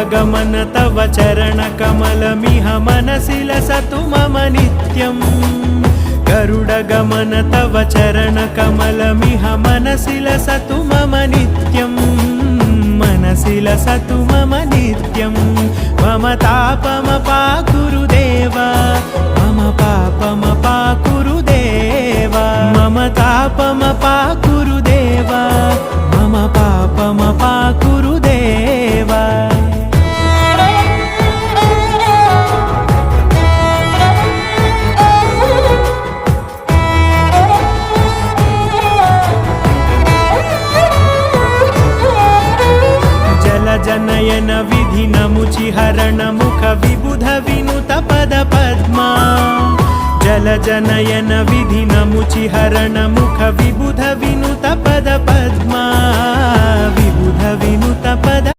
गरुडगमन तव चरणकमलमिह मनसि लसतु मम नित्यम् गरुडगमन तव चरणकमलमिह मनसि लसतु मम नित्यम् मनसि लसतु मम नित्यम् मम तापमपाकुरु देव मम पापमपाकुरु देव मम तापमपाकुरु देव मम पापमपाकुरु देव जनयन विधि नमुचि हरण मुख विबुध विनुत पद पद्मा जल जनयन विधि नमुचि हरण मुख विबुध विनुत पद पद्मा विबुध विनुत पद